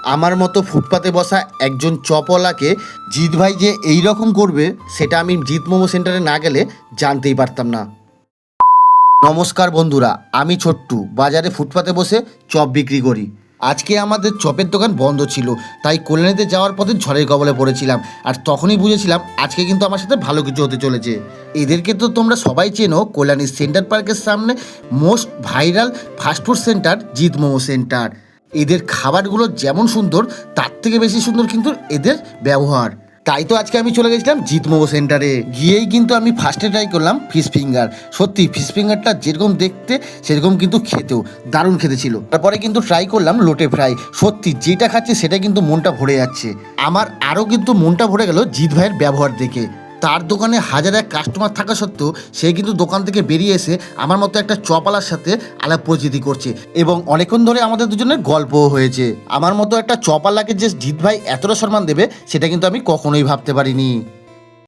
আমার মতো ফুটপাতে বসা একজন চপওয়ালাকে জিৎ ভাই যে এই রকম করবে সেটা আমি জিৎ মোমো সেন্টারে না গেলে জানতেই পারতাম না। নমস্কার বন্ধুরা, আমি ছোট্টু বাজারে ফুটপাতে বসে চপ বিক্রি করি। আজকে আমাদের চপের দোকান বন্ধ ছিল, তাই কল্যাণীতে যাওয়ার পথে ঝড়ের কবলে পড়েছিলাম। আর তখনই বুঝেছিলাম আজকে কিন্তু আমার সাথে ভালো কিছু হতে চলেছে। এদেরকে তো তোমরা সবাই চেনো, কল্যাণী সেন্টার পার্কের সামনে most viral fast food centre Jeet momo centre. এদের খাবারগুলো যেমন সুন্দর তার থেকে বেশি সুন্দর কিন্তু এদের ব্যবহার। তাই তো আজকে আমি চলে গেছিলাম জিৎ মোমো সেন্টারে। গিয়েই কিন্তু আমি ফার্স্টে ট্রাই করলাম ফিশ ফিঙ্গার। সত্যি ফিশ ফিঙ্গারটা যেরকম দেখতে সেরকম কিন্তু খেতেও দারুণ খেতে ছিল। তারপরে কিন্তু ট্রাই করলাম লোটে ফ্রাই। সত্যি যেটা খাচ্ছে সেটা কিন্তু মনটা ভরে যাচ্ছে। আমার আরও কিন্তু মনটা ভরে গেল জিৎ ভাইয়ের ব্যবহার দেখে। তার দোকানে হাজার এক কাস্টমার থাকা সত্ত্বেও সে কিন্তু দোকান থেকে বেরিয়ে এসে আমার মতো একটা চপওয়ালার সাথে আলাপ পরিচিতি করছে এবং অনেকক্ষণ ধরে আমাদের দুজনের গল্পও হয়েছে। আমার মতো একটা চপওয়ালাকে যে জিৎ ভাই এতটা সম্মান দেবে সেটা কিন্তু আমি কখনোই ভাবতে পারিনি।